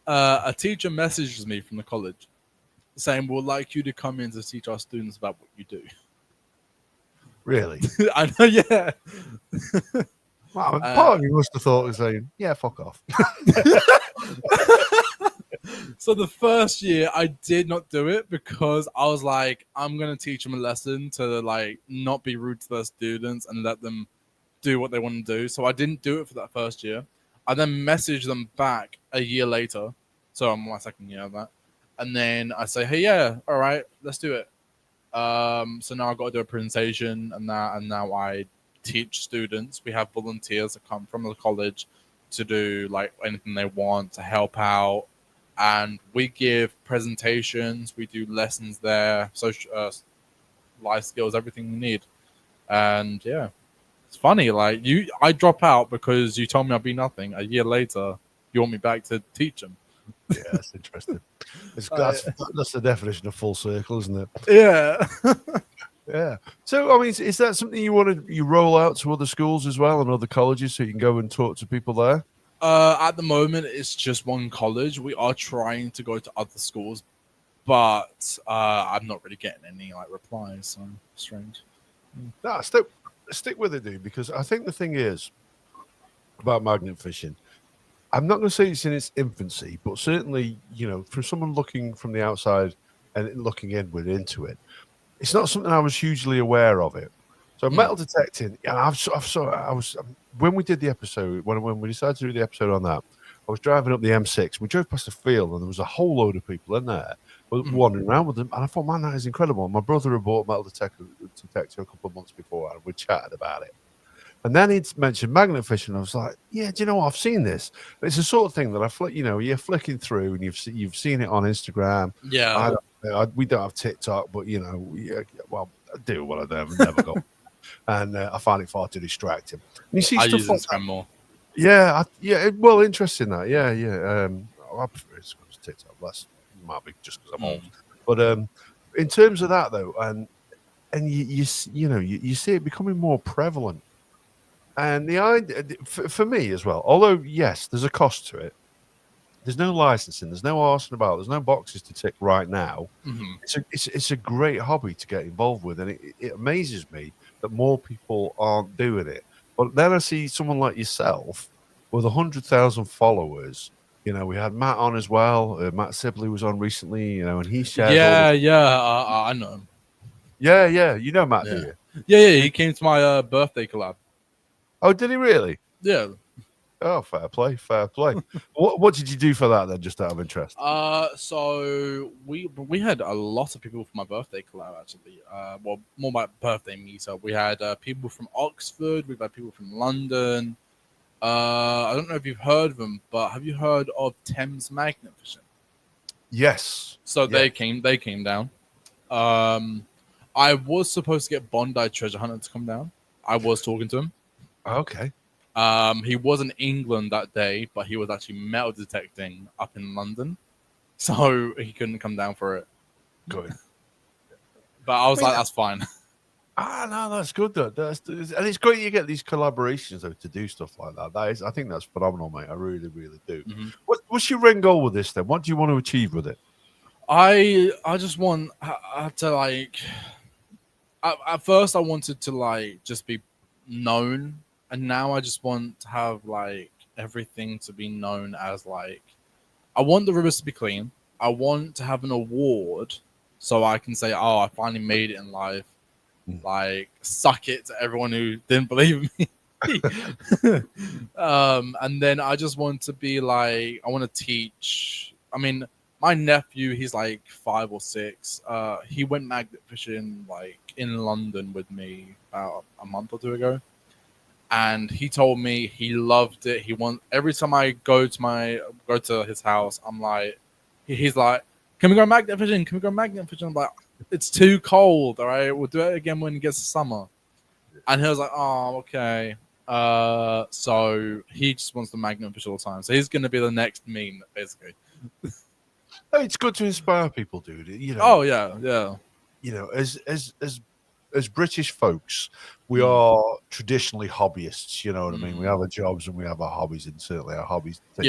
a teacher messages me from the college saying, "We'd like you to come in to teach our students about what you do." Really? I know, yeah. Wow, part of you must have thought of saying, "Yeah, fuck off." So the first year I did not do it because I was like, I'm gonna teach them a lesson to like not be rude to their students and let them do what they want to do. So I didn't do it for that first year. I then messaged them back a year later. So I'm my second year of that. And then I say, hey, yeah, all right, let's do it. So now I've got to do a presentation and now I teach students. We have volunteers that come from the college to do like anything they want to help out. And we give presentations, we do lessons there, social life skills, everything we need. And yeah, it's funny. Like I drop out because you told me I'd be nothing. A year later, you want me back to teach them. Yeah, that's interesting. That's the definition of full circle, isn't it? Yeah. Yeah. So, I mean, is that something you roll out to other schools as well and other colleges so you can go and talk to people there? At the moment, it's just one college. We are trying to go to other schools, but I'm not really getting any like replies. So strange. No, stick with it, dude, because I think the thing is about magnet fishing. I'm not going to say it's in its infancy, but certainly, for someone looking from the outside and looking inward into it, it's not something I was hugely aware of it. So metal detecting, when we did the episode, when we decided to do the episode on that, I was driving up the M6. We drove past a field and there was a whole load of people in there wandering around with them. And I thought, man, that is incredible. My brother had bought a metal detector a couple of months before and we chatted about it. And then he'd mentioned magnet fishing. I was like, yeah, do you know what? I've seen this. It's the sort of thing that you're flicking through and you've seen it on Instagram. Yeah. We don't have TikTok, but, I do what I do. I've never got. And I find it far too distracting. And you see I stuff use like Instagram more. Yeah, well, interesting that. Yeah. I prefer Instagram to TikTok. Less might be just because I'm old. But in terms of that though, and you see it becoming more prevalent. And the idea for me as well, although yes, there's a cost to it. There's no licensing. There's no arson about. There's no boxes to tick right now. It's a great hobby to get involved with, and it amazes me that more people aren't doing it. But then I see someone like yourself with 100,000 followers. We had Matt on as well. Matt Sibley was on recently. And he shares. I know him. Yeah. You know Matt, do you? Yeah. He came to my birthday collab. Oh, did he really? Yeah. Oh, fair play. What did you do for that then, just out of interest? So we had a lot of people for my birthday collab actually. More my birthday meetup. We had people from Oxford. We've had people from London. I don't know if you've heard of them, but have you heard of Thames Magnet Fishing? Yes. So they came down. I was supposed to get Bondi Treasure Hunter to come down. I was talking to him. Okay. He was in England that day, but he was actually metal detecting up in London, so he couldn't come down for it. Good. But I was like, that's fine. No, that's good though. And it's great you get these collaborations though to do stuff like that. I think that's phenomenal, mate. I really, really do. What's your end goal with this then? What do you want to achieve with it? I just want to like. At first, I wanted to like just be known, and now I just want to have like everything to be known as like. I want the rivers to be clean. I want to have an award so I can say, "Oh, I finally made it in life." Like, suck it to everyone who didn't believe me. And then I just want to be like, I want to teach. I mean, my nephew, he's like 5 or 6. He went magnet fishing like in London with me about a month or 2 ago, and he told me he loved it. Every time I go to his house, I'm like, he's like, "Can we go magnet fishing? Can we go magnet fishing?" I'm like, "It's too cold. All right, we'll do it again when it gets to summer." And he was like, "Oh, okay." So he just wants to magnet fish all the time. So he's going to be the next meme, basically. It's good to inspire people, dude. Oh yeah. As British folks, we are traditionally hobbyists. You know what I mean? We have our jobs and we have our hobbies, and certainly our hobbies take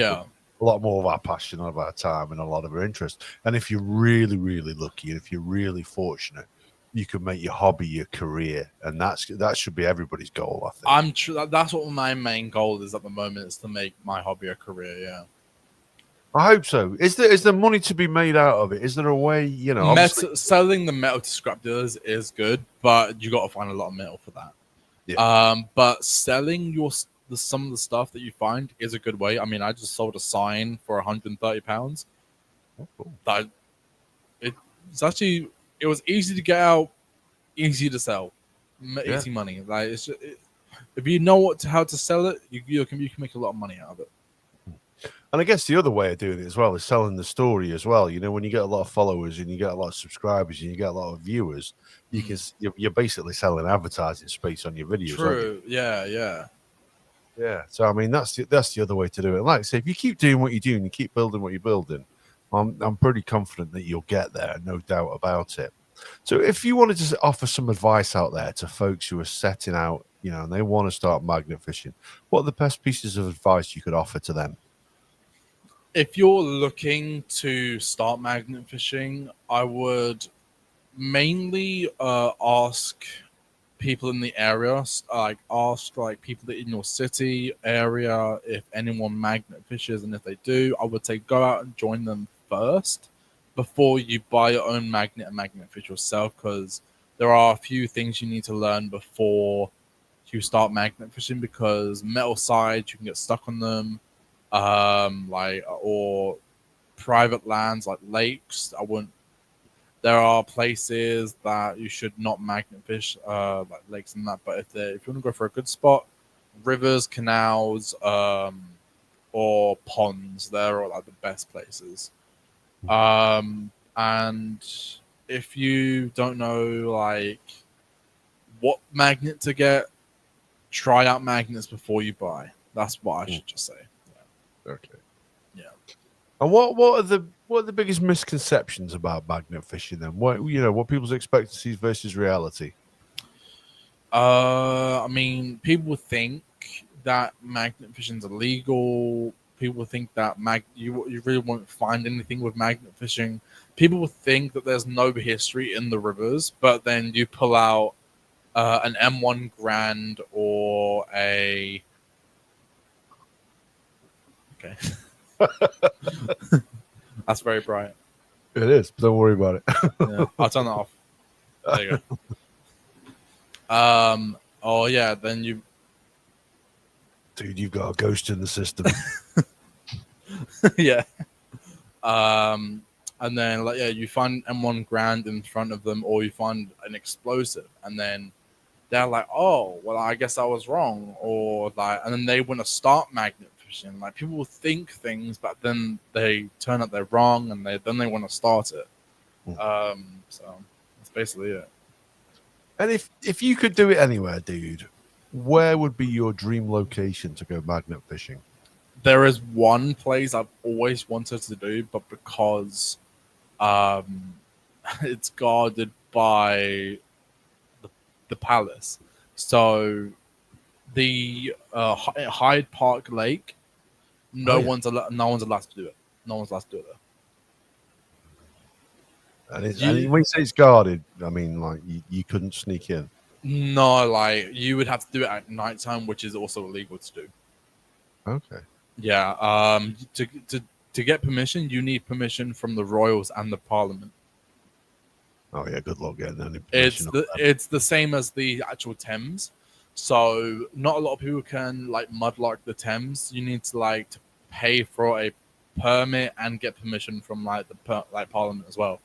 a lot more of our passion, of our time, and a lot of our interest. And if you're really, really lucky, and if you're really fortunate, you can make your hobby your career, and that should be everybody's goal, I think. That's what my main goal is at the moment, is to make my hobby a career. Yeah. I hope so. Is there money to be made out of it? Is there a way, obviously... Selling the metal to scrap dealers is good, but you got to find a lot of metal for that. Yeah. But selling some of the stuff that you find is a good way. I mean, I just sold a sign for £130. Oh, cool. That it was easy to get out, easy to sell, easy money. Like if you know how to sell it, you can make a lot of money out of it. And I guess the other way of doing it as well is selling the story as well. When you get a lot of followers and you get a lot of subscribers and you get a lot of viewers, you're basically selling advertising space on your videos. True. Yeah. So I mean, that's the other way to do it. Like I say, if you keep doing what you're doing, you keep building what you're building, I'm pretty confident that you'll get there, no doubt about it. So if you wanted to offer some advice out there to folks who are setting out, and they want to start magnet fishing, what are the best pieces of advice you could offer to them? If you're looking to start magnet fishing, I would mainly ask people in the area, ask people in your city area if anyone magnet fishes, and if they do, I would say go out and join them first before you buy your own magnet and magnet fish yourself, because there are a few things you need to learn before you start magnet fishing, because metal sides, you can get stuck on them, or private lands like lakes. There are places that you should not magnet fish, like lakes and that. But if you want to go for a good spot, rivers, canals, or ponds, they're all like the best places. And if you don't know what magnet to get, try out magnets before you buy. That's what I should just say. Yeah. Okay. Yeah. And what are the biggest misconceptions about magnet fishing then? What people's expectancies versus reality? I mean, people think that magnet fishing is illegal. People think that you really won't find anything with magnet fishing. People think that there's no history in the rivers, but then you pull out an M1 Grand or a... Okay. That's very bright. It is, but don't worry about it. Yeah, I'll turn that off. There you go. Oh yeah, then you... Dude, you've got a ghost in the system. Yeah. And then you find M1 Grand in front of them, or you find an explosive, and then they're like, oh, well, I guess I was wrong, or and then they want to start magnet fishing. Like, people think things, but then they turn out they're wrong, and then they want to start it. So that's basically it. And if you could do it anywhere, dude, where would be your dream location to go magnet fishing? There is one place I've always wanted to do, but because it's guarded by the palace, so the Hyde Park Lake, no one's allowed to do it. No one's allowed to do it there. And when you say it's guarded, I mean you couldn't sneak in. No, you would have to do it at nighttime, which is also illegal to do. Okay. Yeah. To get permission, you need permission from the royals and the parliament. Oh yeah, good luck getting any permission. It's the same as the actual Thames. So not a lot of people can mudlark the Thames. You need to to pay for a permit and get permission from the parliament as well.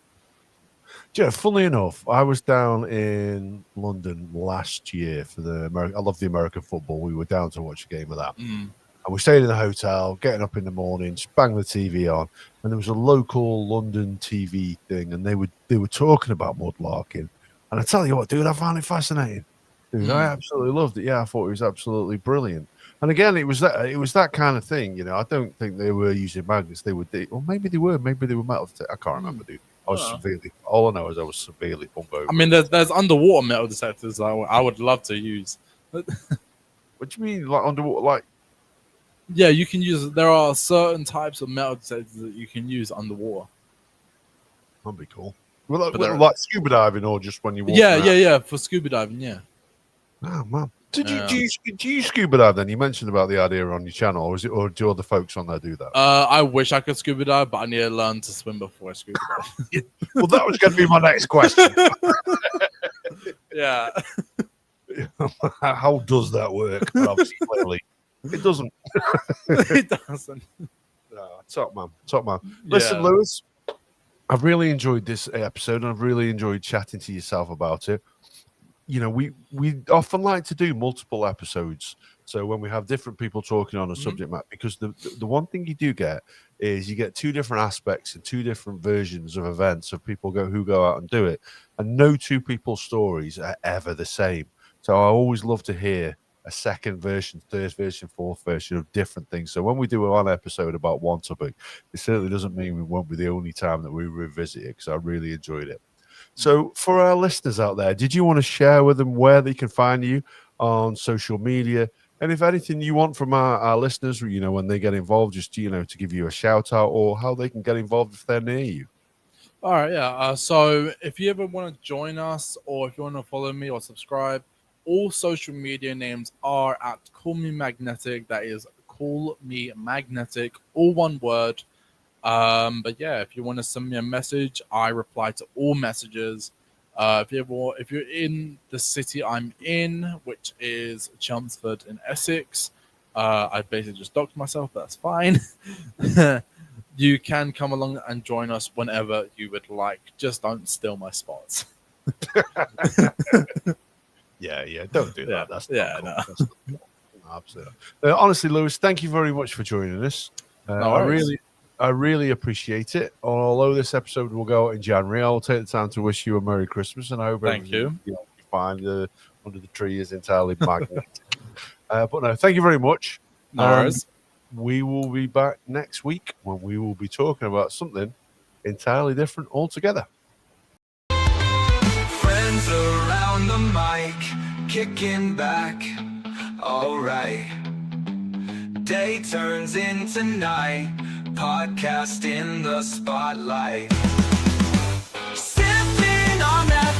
Yeah, funnily enough, I was down in London last year for I love the American football. We were down to watch a game of that. And we stayed in the hotel, getting up in the morning, just bang the TV on, and there was a local London TV thing, and they were talking about mudlarking. And I tell you what, dude, I found it fascinating. Dude, I absolutely loved it. Yeah, I thought it was absolutely brilliant. And again, it was that kind of thing. I don't think they were using magnets. Or maybe they were. Maybe they were metal. I can't remember, dude. All I know is I was severely pumped over. I mean, there's underwater metal detectors I would love to use. What do you mean, underwater? Yeah, you can use. There are certain types of metal detectors that you can use underwater. That'd be cool. Well, like scuba diving, or just when you walk. Yeah. For scuba diving, yeah. Oh man, Do you scuba dive then? You mentioned about the idea on your channel, or do other folks on there do that? I wish I could scuba dive, but I need to learn to swim before I scuba dive. Well, that was going to be my next question. Yeah. How does that work? Obviously, clearly, it doesn't. It doesn't. No, top man. Listen, Lewis, I've really enjoyed this episode, and I've really enjoyed chatting to yourself about it. You know, we often like to do multiple episodes. So when we have different people talking on a subject matter, because the one thing you do get is you get two different aspects and two different versions of events of people who go out and do it, and no two people's stories are ever the same. So I always love to hear a second version, third version, fourth version of different things. So when we do one episode about one topic, it certainly doesn't mean we won't be the only time that we revisit it, because I really enjoyed it. So for our listeners out there, did you want to share with them where they can find you on social media? And if anything you want from our listeners, you know, when they get involved, just, you know, to give you a shout out, or how they can get involved if they're near you. All right, yeah. So if you ever want to join us, or if you want to follow me or subscribe, all social media names are at Call Me Magnetic. That is Call Me Magnetic, all one word. But yeah, if you want to send me a message, I reply to all messages. If you're in the city I'm in, which is Chelmsford in Essex, I basically just docked myself, but that's fine. You can come along and join us whenever you would like. Just don't steal my spots. Yeah, don't do that. That's not cool. No. That's not cool. Absolutely. Honestly, Lewis, thank you very much for joining us. I really appreciate it. Although this episode will go out in January, I'll take the time to wish you a Merry Christmas, and I hope you find under the tree is entirely magnetic. But no, thank you very much. No worries. We will be back next week when we will be talking about something entirely different altogether. Friends around the mic, kicking back, all right. Day turns into night, podcast in the spotlight. Sipping on that